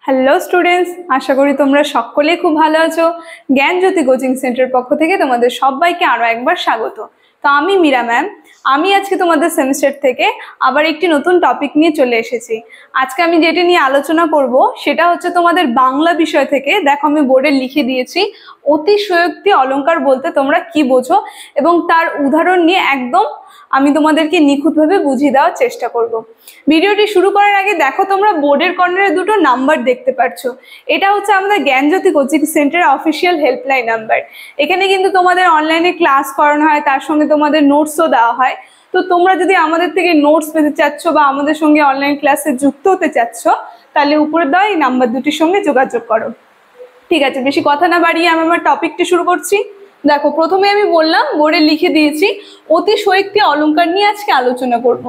Hello students, আশা করি তোমরা সকলেই খুব ভালো আছো। জ্ঞানজ্যোতি কোচিং সেন্টারের পক্ষ থেকে তোমাদের সবাইকে আরো একবার স্বাগত। তো আমি মীরা ম্যাম, আমি আজকে তোমাদের সেমিস্টার থেকে আবার একটি নতুন টপিক নিয়ে চলে এসেছি। আজকে আমি যেটি নিয়ে আলোচনা করব সেটা হচ্ছে তোমাদের বাংলা বিষয় থেকে। দেখো, আমি বোর্ডে লিখে দিয়েছি অতিশয়োক্তি অলংকার বলতে তোমরা কি বোঝো, এবং তার উদাহরণ নিয়ে একদম আমি তোমাদেরকে নিখুঁতভাবে বুঝিয়ে দেওয়ার চেষ্টা করব। ভিডিওটি শুরু করার আগে দেখো, তোমরা বোর্ডের কর্নারে দুটো নাম্বার দেখতে পাচ্ছ। এটা হচ্ছে আমাদের জ্ঞানজ্যোতি কোচিং সেন্টারের অফিসিয়াল হেল্পলাইন নাম্বার। এখানে কিন্তু তোমাদের অনলাইনে ক্লাস করানো হয়, তার সঙ্গে তোমাদের নোটসও দেওয়া হয়। তো তোমরা যদি আমাদের থেকে নোটস পেতে চাচ্ছ বা আমাদের সঙ্গে অনলাইন ক্লাসে যুক্ত হতে চাচ্ছ, তাহলে উপরে দেওয়া এই নাম্বার দুটির সঙ্গে যোগাযোগ করো। ঠিক আছে, বেশি কথা না বাড়িয়ে আমি আমার টপিকটি শুরু করছি। দেখো, প্রথমে আমি বললাম বোর্ডে লিখে দিয়েছি অতিশয়োক্তি অলংকার নিয়ে আজকে আলোচনা করব।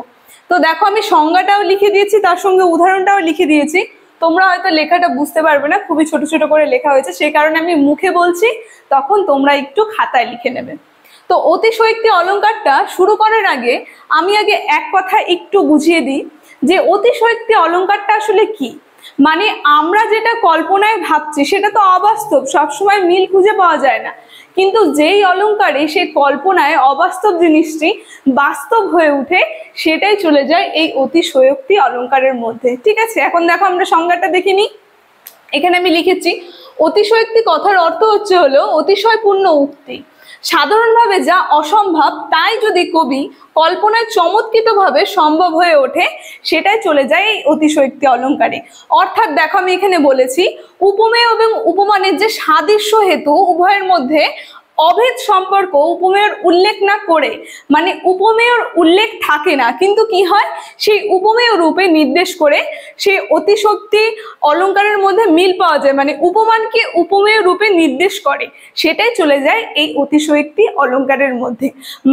তো দেখো, আমি সংজ্ঞাটাও লিখে দিয়েছি, তার সঙ্গে উদাহরণটাও লিখে দিয়েছি। তোমরা হয়তো লেখাটা বুঝতে পারবে না, খুবই ছোট ছোট করে লেখা হয়েছে, সেই কারণে আমি মুখে বলছি, তখন তোমরা একটু খাতায় লিখে নেবে। তো অতিশয়োক্তি অলংকারটা শুরু করার আগে আমি এক কথা একটু বুঝিয়ে দিই যে অতিশয়োক্তি অলংকারটা আসলে কি। মানে আমরা যেটা কল্পনায় ভাবছি সেটা তো অবাস্তব, সবসময় মিল খুঁজে পাওয়া যায় না। কিন্তু যেই অলংকারে সেই কল্পনায় অবাস্তব জিনিসটি বাস্তব হয়ে উঠে, সেটাই চলে যায় এই অতিশয়োক্তি অলংকারের মধ্যে। ঠিক আছে, এখন দেখো আমরা সংজ্ঞাটা দেখে নিই। এখানে আমি লিখেছি অতিশয়োক্তি কথার অর্থ হলো অতিশয়পূর্ণ উক্তি। সাধারণভাবে যা অসম্ভব তাই যদি কবি কল্পনায় চমৎকৃতভাবে সম্ভব হয়ে ওঠে, সেটাই চলে যায় এই অতিশয়োক্তি অলংকারে। অর্থাৎ দেখো, আমি এখানে বলেছি উপমেয় এবং উপমানের যে সাদৃশ্য হেতু উভয়ের মধ্যে অভেদ সম্পর্ক উপমেয়ের উল্লেখ না করে, মানে উপমেয়ের উল্লেখ থাকে না, কিন্তু কি হয়, সেই উপমেয় রূপে নির্দেশ করে সেই অতিশয়োক্তি অলংকারের মধ্যে মিল পাওয়া যায়, মানে উপমানকে উপমেয় রূপে নির্দেশ করে, সেটাই চলে যায় এই অতিশয়োক্তি অলংকারের মধ্যে।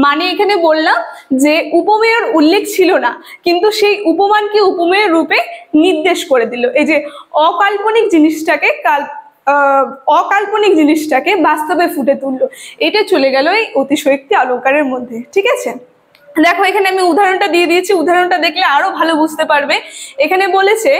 মানে এখানে বললাম যে উপমেয়ের উল্লেখ ছিল না, কিন্তু সেই উপমানকে উপমেয় রূপে নির্দেশ করে দিল। এই যে অকাল্পনিক জিনিসটাকে বাস্তবে ফুটে তুললো, এটা চলে গেল এই অতিশয়োক্তি অলংকারের মধ্যে। ঠিক আছে, দেখো এখানে আমি উদাহরণটা দিয়ে দিয়েছি, উদাহরণটা দেখলে আরো ভালো বুঝতে পারবে। এখানে বলেছে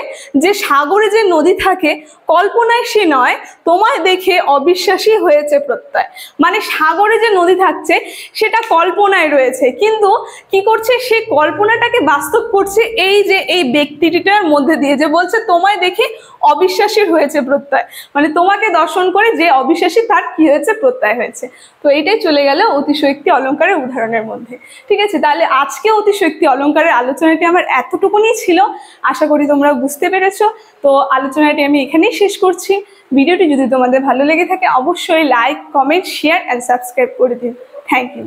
যে সাগরে যে নদী থাকে কল্পনায় সে নয়, তোমায় দেখে অবিশ্বাসী হয়েছে প্রত্যয়। মানে সাগরে যে নদী থাকছে সেটা কল্পনায় রয়েছে, কিন্তু কি করছে, সে কল্পনাটাকে বাস্তব করছে এই যে এই ব্যক্তিটিটার মধ্যে দিয়ে, যে বলছে তোমায় দেখে অবিশ্বাসী হয়েছে প্রত্যয়, মানে তোমাকে দর্শন করে যে অবিশ্বাসী তার কি হয়েছে, প্রত্যয় হয়েছে। তো এটাই চলে গেল অতিশয়োক্তি অলংকারের উদাহরণের মধ্যে। ঠিক আছে, তাহলে আজকে অতিশয়োক্তি অলংকারের আলোচনাটি আমার এতটুকুনি ছিল। আশা করি তোমরা বুঝতে পেরেছো। তো আলোচনাটি আমি এখানেই শেষ করছি। ভিডিওটি যদি তোমাদের ভালো লেগে থাকে অবশ্যই like, comment, share and subscribe করে দিন। Thank you.